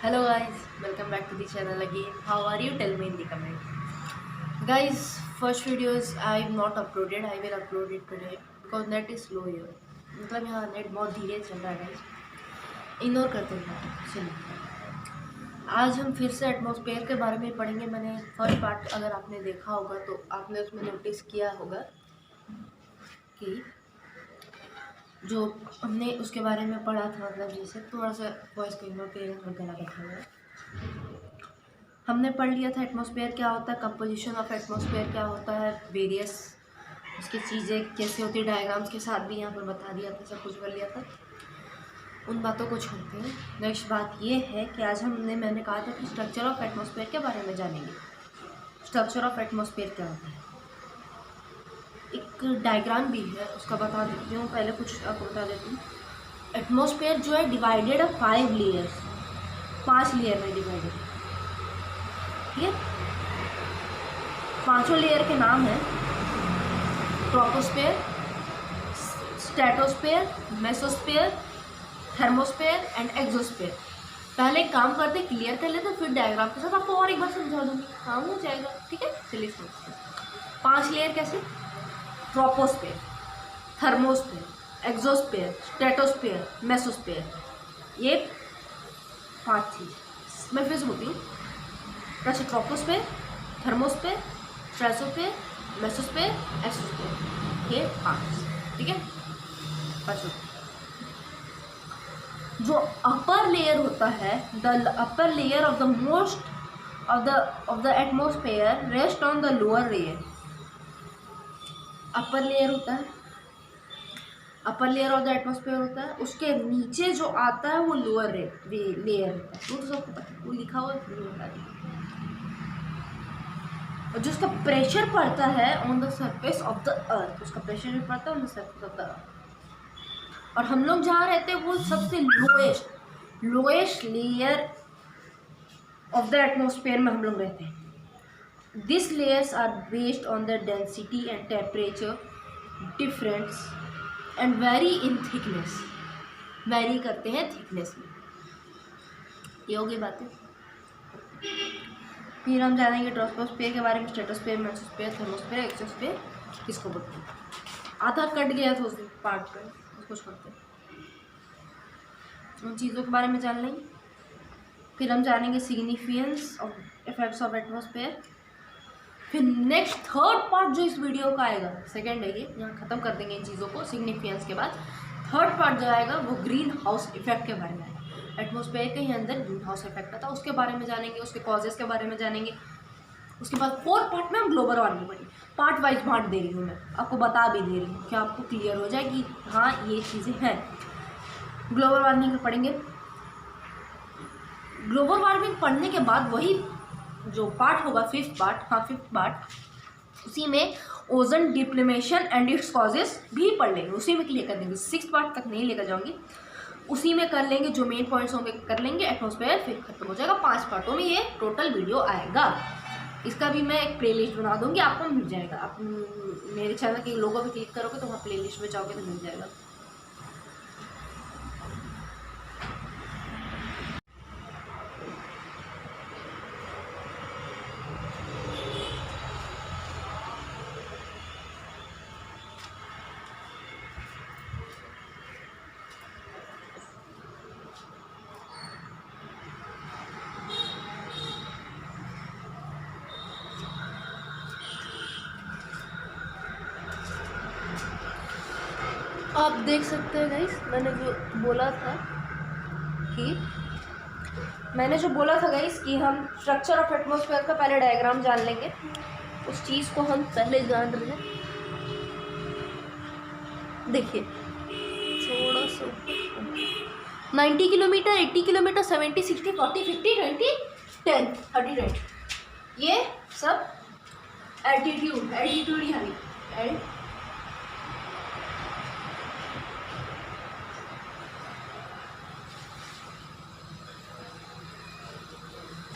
Hello guys, welcome back to the channel again. How are you? Tell me in the comment. Guys, first videos I have not uploaded. I will upload it today because net is slow here. मतलब यहाँ net बहुत धीरे चल रहा है guys. Ignore करते हैं. चलिए. आज हम फिर से एटमॉस्फेयर के बारे में पढ़ेंगे. मैंने फर्स्ट पार्ट अगर आपने देखा होगा तो आपने उसमें नोटिस किया होगा कि जो हमने उसके बारे में पढ़ा था, मतलब जैसे थोड़ा सा वॉइस को इग्नोर करिए, गला बैठा हुआ है. हमने पढ़ लिया था एटमॉस्फेयर क्या होता है, कंपोजिशन ऑफ एटमॉस्फेयर क्या होता है, वेरियस उसकी चीज़ें कैसे होती है, डायग्राम्स के साथ भी यहाँ पर बता दिया था, सब कुछ कर लिया था. उन बातों को छोड़ते हैं. नेक्स्ट बात ये है कि आज मैंने कहा था कि स्ट्रक्चर ऑफ एटमॉस्फेयर के बारे में जानेंगे. स्ट्रक्चर ऑफ एटमॉस्फेयर क्या होता है, एक डायग्राम भी है उसका बता देती हूँ. पहले कुछ आपको बता देती हूँ. एटमॉस्फेयर जो है डिवाइडेड है 5 लेयर्स, 5 लेयर में डिवाइडेड. ठीक है, पांचों लेयर के नाम है troposphere, stratosphere, mesosphere, thermosphere and exosphere. पहले एक काम करते क्लियर कर लेते, फिर डायग्राम के साथ आपको और एक बार समझा दूंगी, काम हो जाएगा. ठीक है, चलिए समझते हैं. 5 लेयर कैसे, troposphere, thermosphere, exosphere, stratosphere, mesosphere. ये 5 चीज़ मैं फिर से बोलती हूँ. अच्छा, troposphere, thermosphere, stratosphere, mesosphere, exosphere, ये 5. ठीक है, 5. जो अपर लेयर होता है, the upper layer of the most of the atmosphere rest on the lower layer. Upper layer होता है, upper layer of the atmosphere होता है, उसके नीचे जो आता है वो लोअर लेयर होता है. वो तो सबको पता है, वो लिखा हुआ है. और जो उसका प्रेशर पड़ता है on the surface of the earth, उसका प्रेशर जो पड़ता है on the surface of the earth. और हम लोग जहाँ रहते हैं वो सबसे lowest layer of the atmosphere में हम लोग रहते हैं. These layers are based on the density and temperature difference and vary in thickness. Vary करते हैं thickness में. ये होगी बातें. फिर हम जानेंगे ट्रोपोस्फेयर के बारे में, स्ट्रेटोस्फेयर, मेसोस्फेयर, थर्मोस्फेयर, एक्सोस्फेयर किसको बोलते हैं. आधा कट गया था उस पार्ट पर, उसको छोड़ते हैं. उन चीज़ों के बारे में जान लेंगे. फिर हम जानेंगे significance of effects of atmosphere. फिर नेक्स्ट थर्ड पार्ट जो इस वीडियो का आएगा, सेकंड है ये, यहाँ ख़त्म कर देंगे इन चीज़ों को सिग्निफिकेंस के बाद. थर्ड पार्ट जो आएगा वो ग्रीन हाउस इफेक्ट के बारे में आएगा. एटमॉस्फेयर के ही अंदर ग्रीन हाउस इफेक्ट आता है, उसके बारे में जानेंगे, उसके कॉजेज़ के बारे में जानेंगे. उसके बाद फोर्थ पार्ट में हम ग्लोबल वार्मिंग पढ़ेंगे. पार्ट वाइज बांट दे रही हूँ मैं, आपको बता भी दे रही हूँ कि आपको क्लियर हो जाए कि हाँ ये चीज़ें हैं. ग्लोबल वार्मिंग में पढ़ेंगे. ग्लोबल वार्मिंग पढ़ने के बाद वही जो पार्ट होगा, फिफ्थ पार्ट, उसी में ओजोन डिप्लीमेशन एंड इट्स कॉजेस भी पढ़ लेंगे, उसी में क्लियर कर देंगे. 6th पार्ट तक नहीं लेकर जाऊंगी, उसी में कर लेंगे. जो मेन पॉइंट्स होंगे कर लेंगे. एटमॉस्फेयर फिर खत्म हो जाएगा. 5 पार्टों में ये टोटल वीडियो आएगा. इसका भी मैं एक प्लेलिस्ट बना दूंगी, आपको मिल जाएगा. आप मेरे चैनल के लोगों पे क्लिक करोगे तो वहाँ प्लेलिस्ट में जाओगे तो मिल जाएगा. आप देख सकते हैं गाइस, मैंने जो बोला था गाइस कि हम स्ट्रक्चर ऑफ एटमॉस्फेयर का पहले डायग्राम जान लेंगे. उस चीज़ को हम पहले जान रहे हैं. देखिए थोड़ा सा 90 किलोमीटर, 80 किलोमीटर, 70, 60, 40, 50, 20, 10, 30, 20, ये सब एल्टीट्यूड है.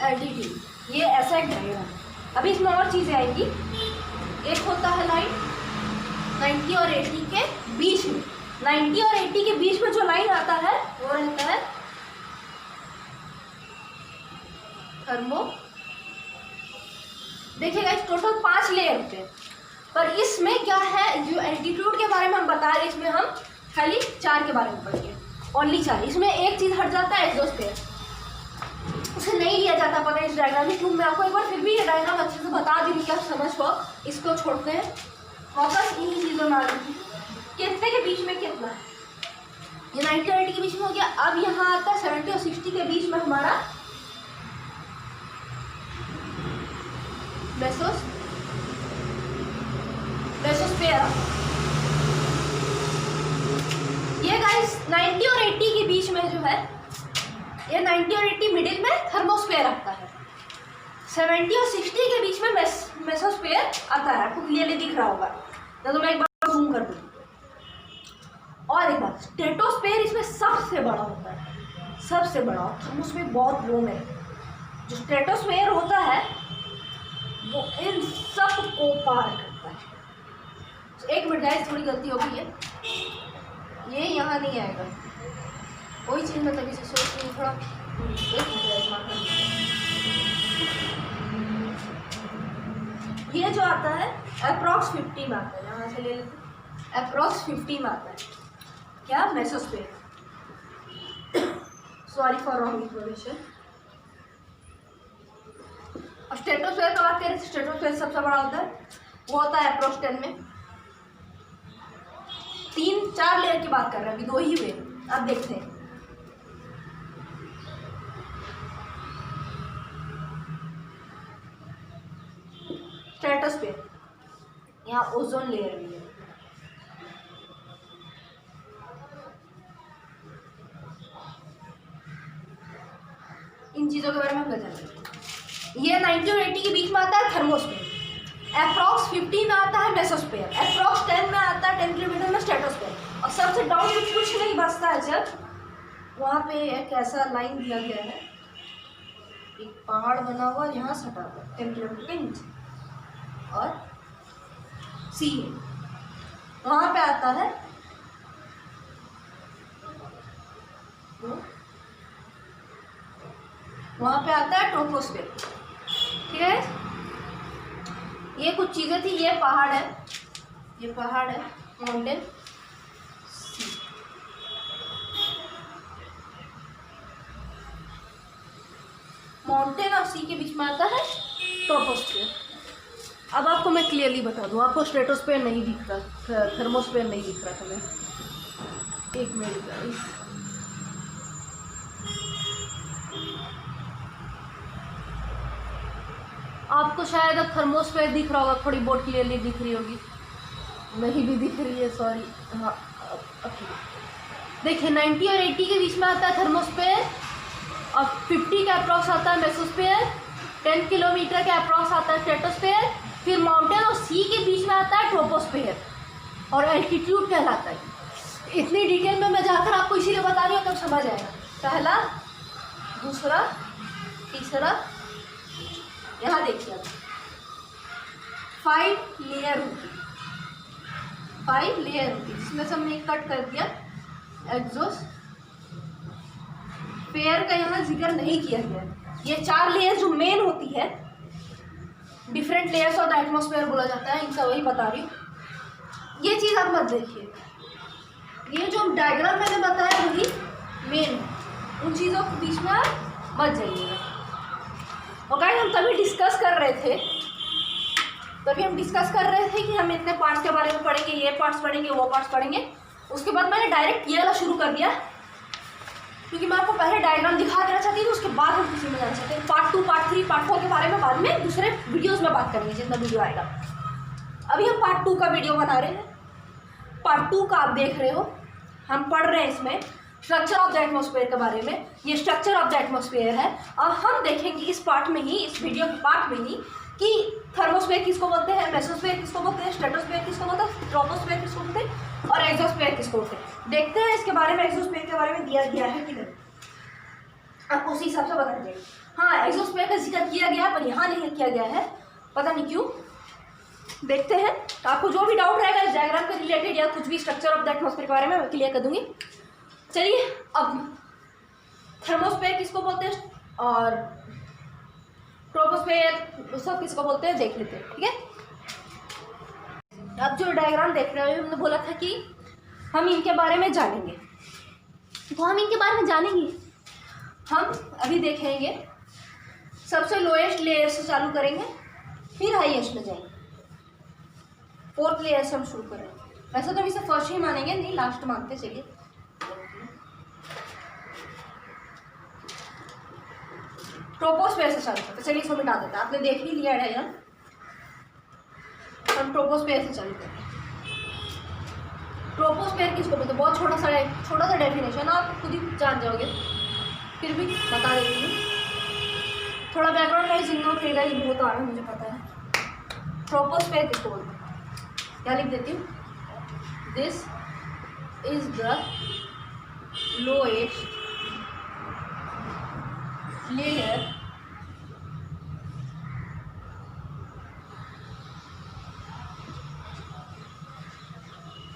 एल्टीट्यूड ये ऐसा एक डायग्राम. अभी इसमें और चीज़ें आएंगी. एक होता है लाइन 90 और 80 के बीच में. 90 और 80 के बीच में जो लाइन आता है वो रहता है थर्मो। देखिएगा इस टोटल 5 लेयर होते हैं, पर इसमें क्या है, जो एल्टीट्यूड के बारे में हम बता रहे हैं इसमें हम खाली 4 के बारे में पढ़ेंगे, ओनली 4। इसमें एक चीज़ हट जाता है, एग्जोस्फेयर, उसे नहीं लिया जाता पता है इस डायग्राम में। क्यों, मैं आपको एक बार फिर भी ये डायग्राम अच्छे से बता दूँ क्या समझ हो। इसको छोड़ते हैं, वापस इन्हीं चीज़ों में आ जाते हैं। कितने के बीच में कितना है, ये 90 और 80 के बीच में हो गया। अब यहाँ आता है 70 और 60 के बीच में हमारा मेसोस्फेयर। ये गाइस 90 और 80 के बीच में जो है, ये 90 और 80 मिडिल में थर्मोस्फेयर आता है, 70 और 60 के बीच में मेसोस्फेयर आता है। आपको क्लियरली दिख रहा होगा, तो मैं एक बार जूम कर दूँ। और एक बात, स्ट्रेटोस्फेयर इसमें सबसे बड़ा होता है, सबसे बड़ा। थर्मोस्फेयर बहुत लो में। जो स्ट्रेटोस्फेयर होता है वो इन सब को पार करता है। एक मिनट गाइस, थोड़ी गलती हो गई है, ये यहाँ नहीं आएगा, वही चीज़ मैं तभी से सोच रही हूँ थोड़ा। ये जो आता है अप्रॉक्स 50 में आता है, यहाँ से ले लेते हैं, अप्रॉक्स 50 में आता है क्या, mesosphere. Sorry for wrong information. और स्ट्रेटोस्फेयर का बात करें तो स्ट्रेटोस्फेयर सबसे बड़ा होता है, वो होता है अप्रॉक्स 10 में। 3-4 लेयर की बात कर रहे हैं, अभी 2 ही हुए, अब देखते हैं। स्ट्रेटोस्फेयर, यहाँ ओजोन लेयर भी है। इन चीज़ों के बारे में हम जानेंगे। ये 90 और 80 के बीच में आता है थर्मोस्फेयर, अप्रॉक्स 50 में आता है मेसोस्फेयर, अप्रॉक्स 10 में आता है 10 किलोमीटर में स्ट्रेटोस्फेयर। और सबसे डाउन में कुछ नहीं बचता है, जब वहाँ पे एक ऐसा लाइन दिया गया है, एक पहाड़ बना हुआ यहाँ सटा हुआ 10 किलोमीटर के नीचे, और सी वहाँ पे आता है वहाँ पे आता है ट्रोपोस्फेयर। ठीक है, ये कुछ चीज़ें थी, ये पहाड़ है, ये पहाड़ है, माउंटेन, माउंटेन और सी के बीच में आता है ट्रोपोस्फेयर। अब आपको मैं क्लियरली बता दूँ, आपको स्ट्रेटोस्फेयर नहीं दिख रहा, थर्मोस्फेयर नहीं दिख रहा था मैं। एक मिनट गाइस, आपको शायद अब थर्मोस्फेयर दिख रहा होगा, थोड़ी बहुत क्लियरली दिख रही होगी, नहीं भी दिख रही है, सॉरी। हाँ देखिए 90 और 80 के बीच में आता है थर्मोस्फेयर, और 50 के अप्रॉक्स आता है मेसोस्फेयर, 10 किलोमीटर के अप्रॉक्स आता है स्ट्रेटोस्फेयर, फिर माउंटेन और सी के बीच में आता है ट्रोपोस्फेयर, और एल्टीट्यूड कहलाता है। इतनी डिटेल में मैं जाकर आपको इसीलिए बता रही हूँ, तब समझ आएगा। पहला, दूसरा, तीसरा, यहाँ देखिए 5 लेयर होती है, 5 लेयर होती है, जिसमें से हमने कट कर दिया एग्जॉस्फेयर का, यहाँ जिक्र नहीं किया गया। ये 4 लेयर जो मेन होती है, different layers of the atmosphere बोला जाता है, इनका वही बता रही हूँ। ये चीज़ आप मत देखिए, ये जो डायग्राम मैंने बताया वही मेन, उन चीज़ों के बीच में आप मत जाइएगा। और गाइस हम तभी डिस्कस कर रहे थे कि हम इतने पार्ट्स के बारे में पढ़ेंगे, ये पार्ट्स पढ़ेंगे, वो पार्ट्स पढ़ेंगे। उसके बाद मैंने डायरेक्ट ये वाला शुरू कर दिया, क्योंकि मैं आपको पहले डायग्राम दिखा देना चाहती थी, उसके बाद हम किसी में जाना चाहते हैं। पार्ट 2, पार्ट 3, पार्ट 4 के बारे में बाद में दूसरे वीडियोज़ में बात करेंगे, जितना वीडियो आएगा। अभी हम पार्ट 2 का वीडियो बना रहे हैं। पार्ट 2 का आप देख रहे हो, हम पढ़ रहे हैं इसमें स्ट्रक्चर ऑफ द एटमॉस्फेयर के बारे में। ये स्ट्रक्चर ऑफ द एटमॉस्फेयर है, और हम देखेंगे इस पार्ट में ही, इस वीडियो के पार्ट में ही, कि थर्मोस्फेयर किसको बोलते हैं, मेसोस्फेयर किसको बोलते हैं, स्ट्रेटोस्फेयर किसको बोलते हैं, ट्रोपोस्फेयर किसको बोलते हैं, और एग्जोस्फेयर किसको बोलते हैं। देखते हैं इसके बारे में, एग्जोस्फेयर के बारे में दिया गया है कि नहीं, आप उसी हिसाब से बता दीजिए। हाँ, एग्जोस्फेयर का जिक्र किया गया, पर यहाँ नहीं किया गया है, पता नहीं क्यों। देखते हैं, आपको जो भी डाउट रहेगा इस डायग्राम के रिलेटेड या कुछ भी स्ट्रक्चर ऑफ द एटमॉस्फेयर के बारे में, मैं क्लियर कर दूंगी। चलिए, अब थर्मोस्फेयर किसको बोलते हैं और ट्रोपोस्फेयर सब किसको बोलते हैं देख लेते हैं, ठीक है। अब जो डायग्राम देख रहे हो हमने बोला था कि हम इनके बारे में जानेंगे, तो हम इनके बारे में जानेंगे। हम अभी देखेंगे सबसे लोएस्ट लेयर से चालू करेंगे, फिर हाईएस्ट में जाएंगे। 4th लेयर से हम शुरू करेंगे। वैसे तो हम इसे फर्स्ट ही मानेंगे, नहीं लास्ट मानते। चलिए ट्रोपोस्फेयर से चालू करते। चलिए इसको मिटा देते हैं, आपने देख ही लिया है यार। हम ट्रोपोस्फेयर से चालू करते हैं। ट्रोपोस्फेयर किसको बोलते हैं? बहुत छोटा सा डेफिनेशन, आप खुद ही जान जाओगे, फिर भी बता देती हूँ। थोड़ा बैकग्राउंड नॉइज इग्नोर करेगा, ये बहुत आ रहा है मुझे पता है। ट्रोपोस्फेयर किसको बोलते हैं? क्या लिख देती हूँ, this is the lowest layer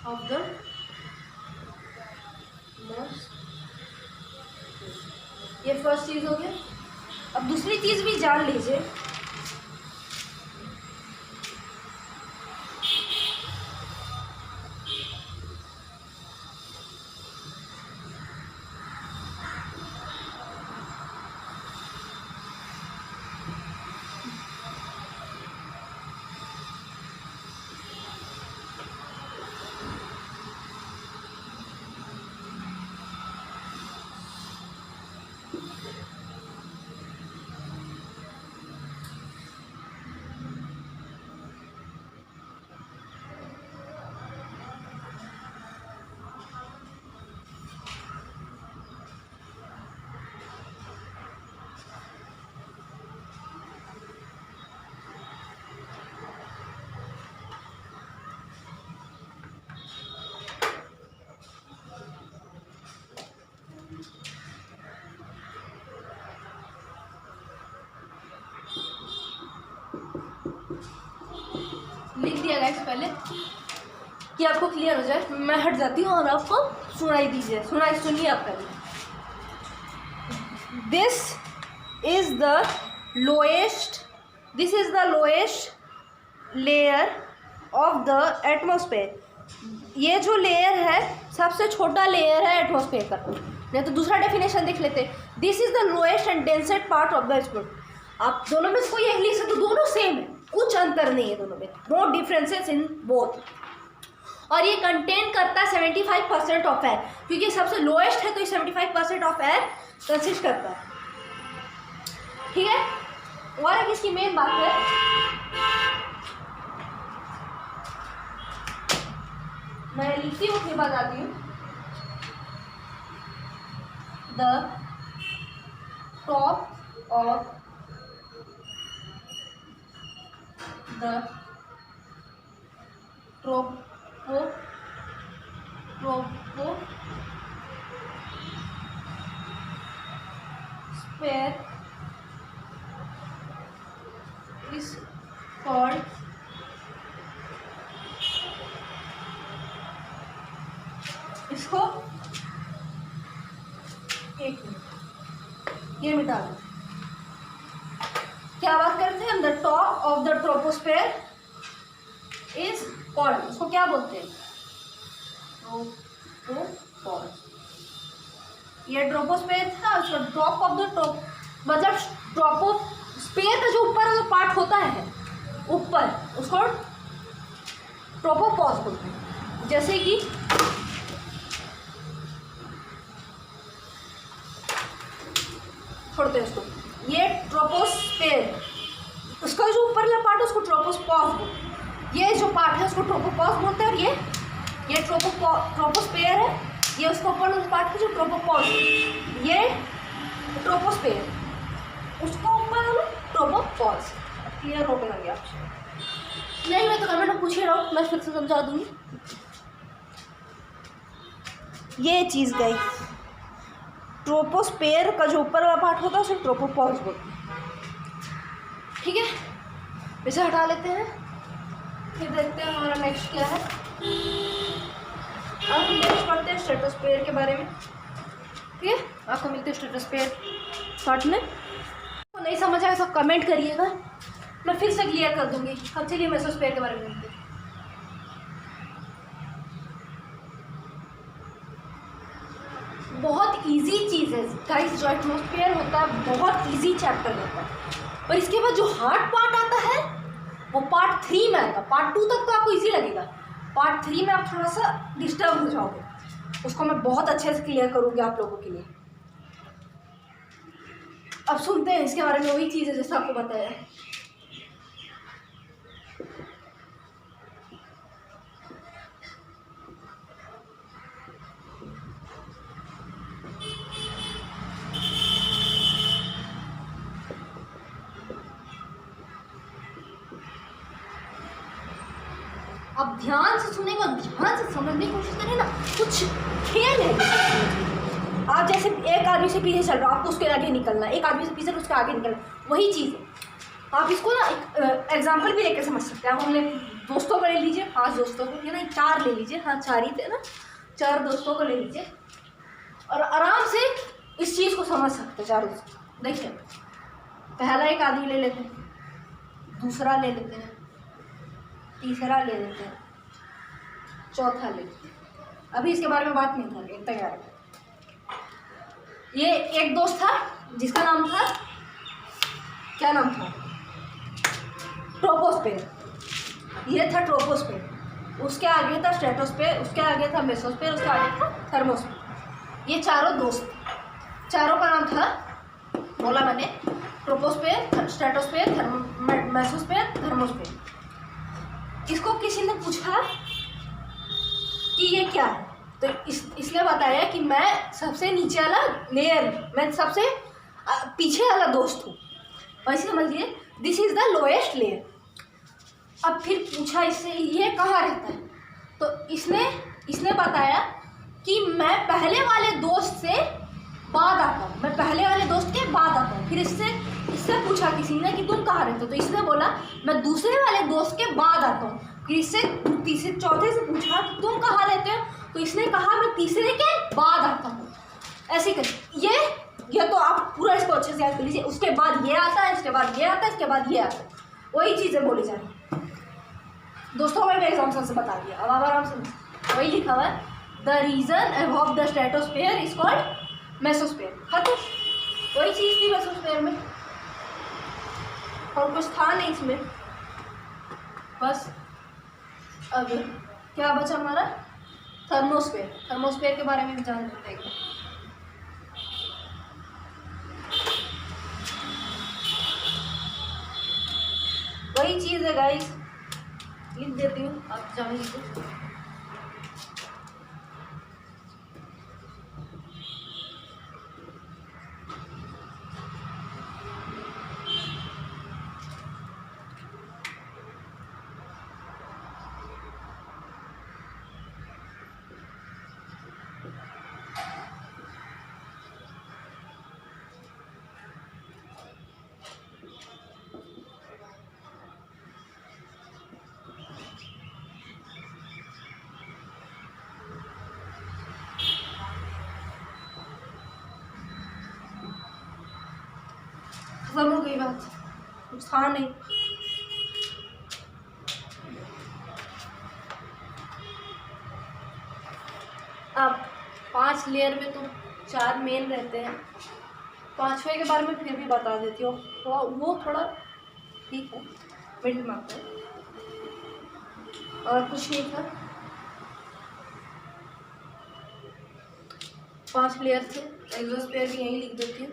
of the most. ये फर्स्ट चीज हो गया। अब दूसरी चीज भी जान लीजिए, लिख दिया गाइस पहले कि आपको क्लियर हो जाए। मैं हट जाती हूँ और आपको सुनाई दीजिए, सुनिए आप पहले। This is the lowest layer of the atmosphere. ये जो लेयर है सबसे छोटा लेयर है एटमॉस्फेयर का। नहीं तो दूसरा डेफिनेशन देख लेते हैं। This is the lowest and densest part of the sphere. आप दोनों में कोई एक लिख सकते, तो दोनों सेम है, कुछ अंतर नहीं है दोनों में, नो डिफरेंसेस इन बोथ। और ये कंटेन करता है 75% ऑफ एयर, क्योंकि सबसे लोएस्ट है तो ये 75% ऑफ एयर कंसिस्ट करता है, ठीक है। और एक इसकी मेन बात है, मैं लिखती हूँ फिर बताती हूँ। The top of the troposphere is called इसको एक मिनट ये मिटा दो। क्या बात करते हैं हम? The top of the troposphere is called, उसको क्या बोलते हैं? ट्रोपोस्फेयर। ये ट्रोपोस्फेयर था, उसका टॉप ऑफ द टॉप मतलब ट्रोपोस्फेयर का जो ऊपर वाला पार्ट होता है ऊपर, उसको ट्रोपोपॉज बोलते हैं। जैसे कि छोड़ते हैं उसको, ये ट्रोपोस्फेयर, उसका जो ऊपर वाला पार्ट है उसको ट्रोपोपॉज बोलते हैं। ये जो पार्ट है उसको ट्रोपोपॉज बोलते हैं। और ये ट्रोपोस्फेयर है, ये उसका ऊपर वाला पार्ट है जो ट्रोपोपॉज, ये ट्रोपोस्फेयर, उसको ऊपर वाला ट्रोपोपॉज। क्लियर हो गया आपसे? नहीं मैं तो कमेंट में पूछ ही रहा हूँ, मैं फिर से समझा दूंगी। ये चीज़ गई, ट्रोपोस्फेयर का जो ऊपर वाला पार्ट होता है उसे ट्रोपोपॉज बोलते हैं, ठीक है। इसे हटा लेते हैं, फिर देखते हैं हमारा नेक्स्ट क्या है। अब हम नेक्स्ट पढ़ते हैं स्ट्रेटोस्फेयर के बारे में, ठीक है। आपको मिलते हैं स्ट्रेटोस्फेयर पार्ट में। नहीं समझ आया सब कमेंट करिएगा, मैं फिर से क्लियर कर दूंगी। अब चलिए मेसोस्फीयर के बारे में जानते हैं। बहुत इजी चीज़ है गाइस, जो एटमॉस्फेयर होता है बहुत इजी चैप्टर होता है। और इसके बाद जो हार्ड पार्ट आता है वो पार्ट 3 में आएगा। पार्ट 2 तक तो आपको इजी लगेगा, पार्ट 3 में आप थोड़ा सा डिस्टर्ब हो जाओगे। उसको मैं बहुत अच्छे से क्लियर करूँगी आप लोगों के लिए। अब सुनते हैं इसके बारे में, वही चीज़ है जैसे आपको बताया। अब ध्यान से सुनेगा, ध्यान से समझने की कोशिश करें ना। कुछ खेल है, आप जैसे एक आदमी से पीछे चल रहे हो, आपको उसके आगे निकलना, एक आदमी से पीछे उसके आगे निकलना, वही चीज़ है। आप इसको ना एक एग्जाम्पल भी लेकर समझ सकते हैं। आप हमने दोस्तों को ले लीजिए, 5 दोस्तों को, या ना 4 ले लीजिए, हाँ 4 ही थे ना, 4 दोस्तों को ले लीजिए और आराम से इस चीज़ को समझ सकते हैं। 4 दोस्त देखिए, पहला एक आदमी ले लेते हैं, दूसरा ले लेते हैं, तीसरा ले लेते हैं, चौथा ले लेते हैं। अभी इसके बारे में बात नहीं कर रहे, तैयार है। ये एक दोस्त था जिसका नाम था, क्या नाम था, ट्रोपोस्फेयर। ये था ट्रोपोस्फेयर, उसके आगे था स्ट्रेटोस्फेयर, उसके आगे था मेसोस्फेयर, उसके आगे था थर्मोस्फेयर। ये चारों दोस्त, चारों का नाम था, बोला मैंने, ट्रोपोस्फेयर, स्ट्रेटोस्फेयर, मेसोस्फेयर, थर्मोस्फेयर। इसको किसी ने पूछा कि ये क्या है, तो इसलिए बताया कि मैं सबसे नीचे वाला लेयर, मैं सबसे पीछे वाला दोस्त हूँ। वैसे समझिए, this is the lowest layer. अब फिर पूछा इससे ये कहाँ रहता है, तो इसने बताया कि मैं पहले वाले दोस्त से बाद आता हूँ, मैं पहले वाले दोस्त के बाद आता हूँ। फिर इससे पूछा किसी ने कि तुम कहाँ रहते हो, तो इसने बोला मैं दूसरे वाले दोस्त के बाद आता हूँ। फिर इससे तीसरे चौथे से पूछा कि तुम कहाँ रहते हो, तो इसने कहा मैं तीसरे के बाद आता हूँ। ऐसे कर ये तो आप पूरा इसको अच्छे से याद कर लीजिए। उसके बाद ये आता है, इसके बाद ये आता है, इसके बाद ये आता है, वही चीज़ें बोली जा रही। दोस्तों मैंने एग्जाम्पल से बता दिया, अब आराम से वही लिखा हुआ है, the region above the stratosphere is called mesosphere. खत्म, वही चीज़ थी मेसोस्फेयर में, और कुछ था नहीं इसमें। बस अब क्या बचा हमारा, थर्मोस्फेयर। थर्मोस्फेयर के बारे में भी जान लेते हैं। वही चीज़ है गाइस, लिख देती हूँ, आप जानिए तो। खत्म हो गई बात, कुछ था नहीं। अब 5 लेयर में तो 4 मेन रहते हैं, 5वें के बारे में फिर भी बता देती हूँ, तो वो थोड़ा ठीक है, मिडिल मार्क है, और कुछ नहीं था। 5 लेयर थे, एक्सोस्फीयर भी यहीं लिख देती हूँ।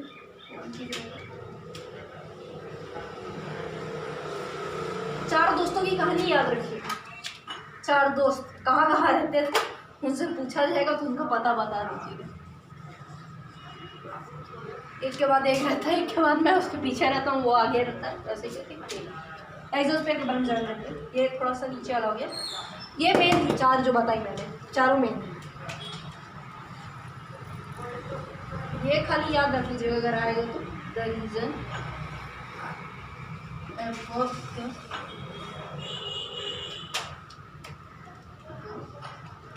4 दोस्तों की कहानी याद रखिए। 4 दोस्त कहाँ कहाँ रहते थे, उनसे पूछा जाएगा तो उनका पता बता दीजिएगा। एक के बाद एक रहता है, एक के बाद मैं उसके पीछे रहता हूँ, वो आगे रहता है, वैसे ही एक्सोस्फीयर के बारे में जान लेते हैं। ये थोड़ा सा नीचे वाला हो गया। ये मेन थी 4 जो बताई मैंने, चारों मेन थी। ये खाली याद रख लीजिएगा अगर आएगा तो, द रीजन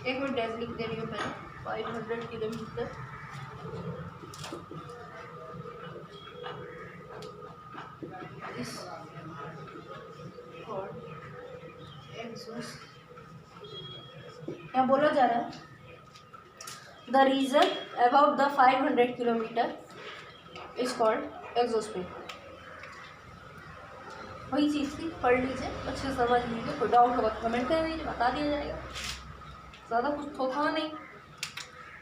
एक मिनट ऐसे लिख दे रही हूँ पहले, 500 किलोमीटर is called exhaust. यहाँ बोला जा रहा है the reason about the 500 kilometre is called exosphere. वही चीज़ थी, पढ़ लीजिए, अच्छे से समझ लीजिए। कोई डाउट होगा तो कमेंट कर दीजिए, बता दिया जाएगा। ज़्यादा कुछ तो था नहीं,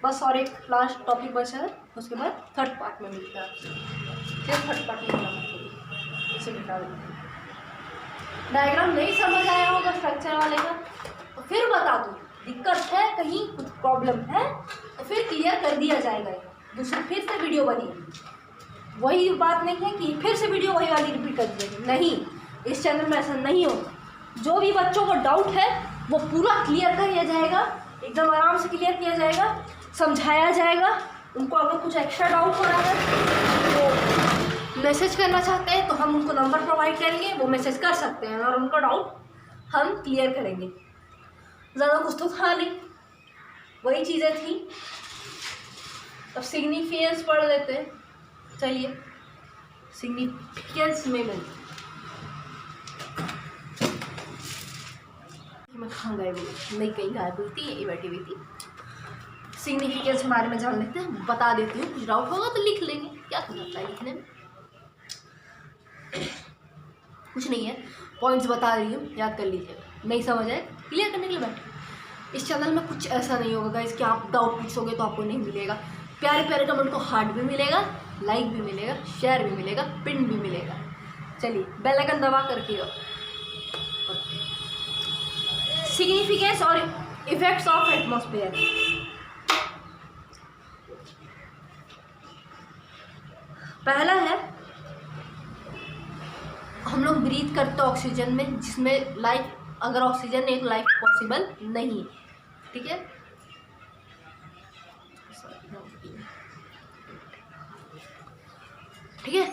बस और एक लास्ट टॉपिक बचा है, उसके बाद थर्ड पार्ट में मिलता है आपसे। फिर थर्ड पार्ट में मिलना, इसे मिटा देंगे। डायग्राम नहीं समझ आया होगा स्ट्रक्चर वाले का तो फिर बता दो, दिक्कत है कहीं कुछ प्रॉब्लम है तो फिर क्लियर कर दिया जाएगा। दूसरी फिर से वीडियो बनी, वही बात नहीं है कि फिर से वीडियो वही वाली रिपीट कर देंगे, नहीं, इस चैनल में ऐसा नहीं होगा। जो भी बच्चों को डाउट है वो पूरा क्लियर कर दिया जाएगा, एकदम आराम से क्लियर किया जाएगा, समझाया जाएगा। उनको अगर कुछ एक्स्ट्रा डाउट हो रहा है तो मैसेज करना चाहते हैं तो हम उनको नंबर प्रोवाइड करेंगे, वो मैसेज कर सकते हैं और उनका डाउट हम क्लियर करेंगे। ज़्यादा कुछ तो था नहीं, वही चीज़ें थी। अब सिग्निफिकेंस पढ़ लेते हैं, चलिए सिग्निफिकेंस में मैं कहाँ गायब हुई, नहीं कहीं गायब हुई थी, यही बैठी हुई थी। सिग्निफिकेंस के बारे में जान लेते हैं, बता देती हूँ, कुछ डाउट होगा तो लिख लेंगे, क्या हो जाता है लिखने में, कुछ नहीं है, पॉइंट्स बता रही हूँ, याद कर लीजिए। नहीं समझ आए क्लियर करने के लिए बैठे। इस चैनल में कुछ ऐसा नहीं होगा गाइस कि आप डाउट पूछोगे तो आपको नहीं मिलेगा। प्यारे प्यारे कमेंट को हार्ट भी मिलेगा, लाइक भी मिलेगा, शेयर भी मिलेगा, पिन भी मिलेगा। चलिए बेल आइकन दबा करके सिग्निफिकेंस और इफेक्ट्स ऑफ एटमॉस्फेयर। पहला है, हम लोग ब्रीथ करते हैं ऑक्सीजन में, जिसमें लाइफ, अगर ऑक्सीजन एक लाइफ पॉसिबल नहीं, ठीक है। ठीक है,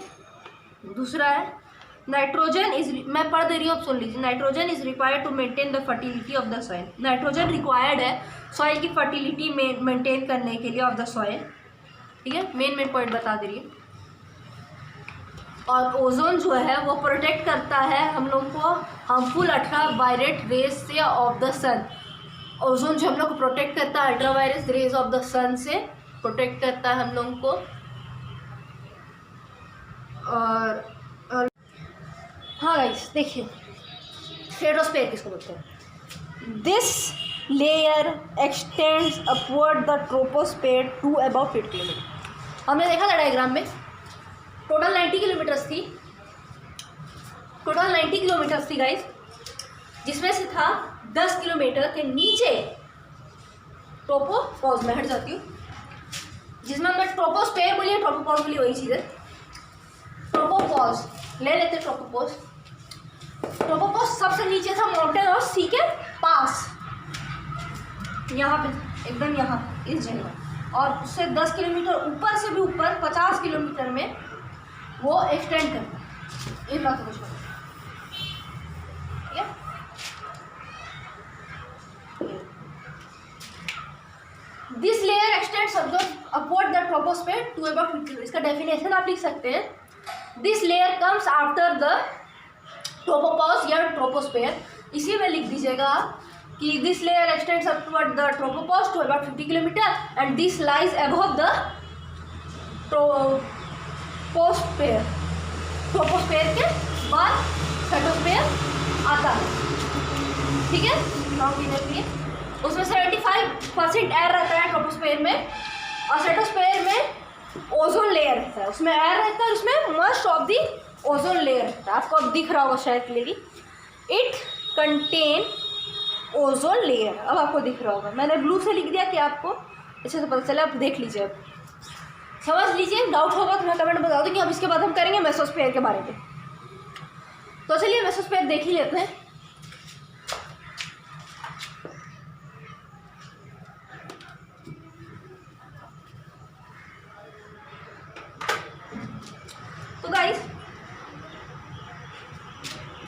दूसरा है नाइट्रोजन इज, मैं पढ़ दे रही हूँ, आप सुन लीजिए। Nitrogen is required to maintain the fertility of the soil. Nitrogen required है सॉइल की फर्टिलिटी में मेंटेन करने के लिए ऑफ द सॉइल, ठीक है। मेन पॉइंट बता दे रही है। और ओजोन जो है वो प्रोटेक्ट करता है हम लोग को हार्मफुल अल्ट्रावायलेट रेज से ऑफ द सन। ओजोन जो हम लोग को प्रोटेक्ट करता है अल्ट्रावायलेट रेज ऑफ द सन से प्रोटेक्ट करता है हम लोग को। और हाँ गाइस देखिए, स्ट्रेटोस्फीयर किसको बोलते हैं? This layer extends upward the troposphere to about 50 kilometre. हमने देखा था डायग्राम में, टोटल 90 किलोमीटर्स थी, टोटल 90 किलोमीटर्स थी गाइस, जिसमें से था 10 किलोमीटर के नीचे ट्रोपोपॉज में हट जाती हूँ, जिसमें हमने ट्रोपोस्फीयर बोलिए, ट्रोपोपॉज बोलिए, वही चीज़ है। ट्रोपोपॉज ले लेते, ट्रोपोपॉज सबसे नीचे था माउंटेन और सी के पास, यहाँ पे एकदम यहाँ इस जगह, और उससे 10 किलोमीटर ऊपर से भी ऊपर 50 किलोमीटर में वो एक्सटेंड करता है। एक बात कुछ this layer extends upward the troposphere to about 50। इसका डेफिनेशन आप लिख सकते हैं, this layer comes after the tropopause या ट्रोपोस्फीयर। इसी में लिख दीजिएगा आप कि this layer extends upward the tropopause to about 50 kilometre and this lies above the troposphere. Troposphere के बाद स्ट्रेटोस्फीयर आता है, ठीक है। उसमें 75% एयर रहता है ट्रोपोस्फीयर में, और स्ट्रेटोस्फीयर में ओजोन लेयर रहता है, उसमें एयर रहता है, उसमें must of the ozone layer रहता है। आपको अब दिख रहा होगा शायद clearly, it contain ozone layer. अब आपको दिख रहा होगा, मैंने ब्लू से लिख दिया कि आपको अच्छे से पता चले, आप देख लीजिए, अब समझ लीजिए। डाउट होगा तो मैं कमेंट में बता दूँ कि अब इसके बाद हम करेंगे मेसोस्फीयर के बारे में। तो चलिए मेसोस्फीयर देख ही लेते हैं। तो गाइस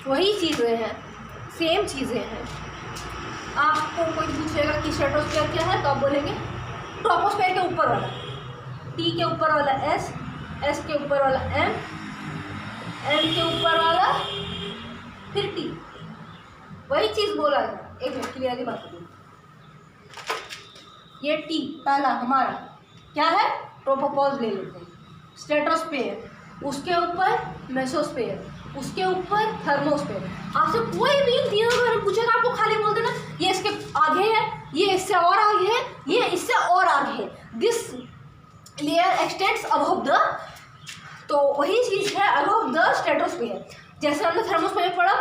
वही चीज़ें हैं, सेम चीज़ें हैं। आपको कोई पूछेगा कि स्ट्रेटोस्फीयर क्या है तो आप बोलेंगे ट्रोपोस्फीयर के ऊपर वाला, टी के ऊपर वाला एस, एस के ऊपर वाला एम, एम के ऊपर वाला फिर टी, वही चीज़ बोला है। एक मिनट क्लियरली बात करूँ, ये टी पहला हमारा क्या है, ट्रोपोपॉज ले लेते हैं, स्ट्रेटोस्फेयर, उसके ऊपर मेसोस्फेयर, उसके ऊपर थर्मोस्फेयर। आपसे कोई भी तीनों के बारे में पूछेगा, आपको खाली बोल देना ये इसके आगे है, ये इससे और आगे है, ये इससे और आगे है, this layer x tends above the, तो वही चीज़ है अबव द स्ट्रेटोस्फेयर। जैसे हमने थर्मोस्फेयर पढ़ा,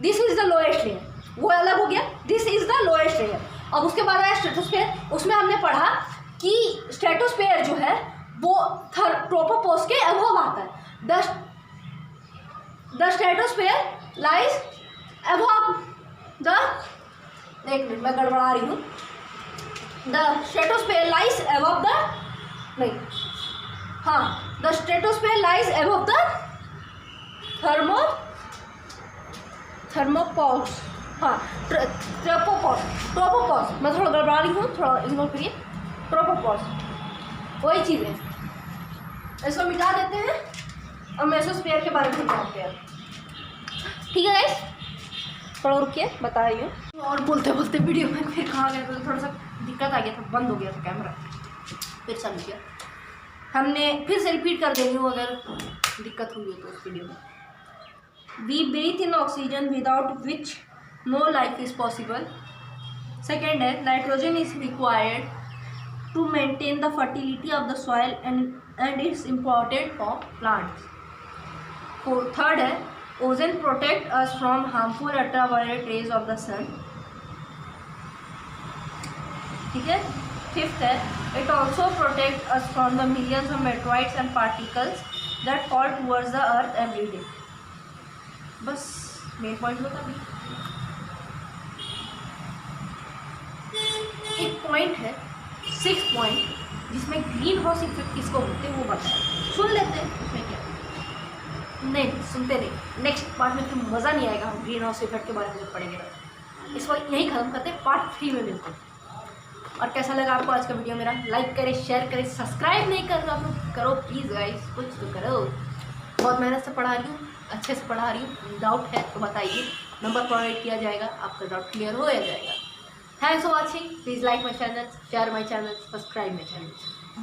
this is the lowest layer, वो अलग हो गया, this is the lowest layer. अब उसके बाद आया स्ट्रेटोस्फेयर, उसमें हमने पढ़ा कि स्ट्रेटोस्फेयर जो है वो ट्रोपोपॉज के अबव आता है। The stratosphere lies above the, एक मिनट मैं गड़बड़ा रही हूँ, the stratosphere lies above the, नहीं हाँ, the stratosphere lies above the thermopause, हाँ ट्रोपोपॉज, मैं थोड़ा गड़बड़ा रही हूँ, थोड़ा इग्नोर करिए, ट्रोपोपॉज वही चीज़ है। इसको मिटा देते हैं और मेसोस्फेयर के बारे में जानते हैं, ठीक है गाइस। थोड़ा रुकिए, बता रही हूँ। और बोलते बोलते वीडियो में फिर कहाँ गया, तो थोड़ा सा दिक्कत आ गया था, बंद हो गया था कैमरा, फिर चालू किया। हमने फिर से रिपीट कर देनी हूँ अगर दिक्कत हुई हो तो उस वीडियो में। We breathe in oxygen without which no life is possible. Second है, nitrogen is required to maintain the fertility of the soil and it's important for plants. Third है, ozone protect us from harmful ultraviolet rays of the sun. ठीक है। Fifth है, it also protect us from the millions of meteorites and particles that fall towards the earth every day. बस main point होता भी। एक point है, 6 point, जिसमें green house effect किसको होते हैं वो बताया, सुन लेते हैं उसमें क्या। नहीं सुनते नहीं, नेक्स्ट पार्ट में फिर मज़ा नहीं आएगा, हम ग्रीन हाउस इफेक्ट के बारे में जब पढ़ेंगे तो। इस वक्त यही खत्म करते हैं, पार्ट 3 में मिलते हैं। और कैसा लगा आपको आज का वीडियो मेरा, लाइक करें, शेयर करें, सब्सक्राइब नहीं कर रहे आप लोग करो प्लीज़ गाइस, कुछ तो करो। बहुत मेहनत से पढ़ा रही हूँ, अच्छे से पढ़ा रही हूँ, डाउट है तो बताइए, नंबर प्रोवाइड किया जाएगा, आपका डाउट क्लियर हो जाएगा। Thanks for watching, please like my channel, share my channel, subscribe my channel.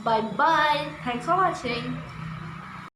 Bye bye, thanks for watching.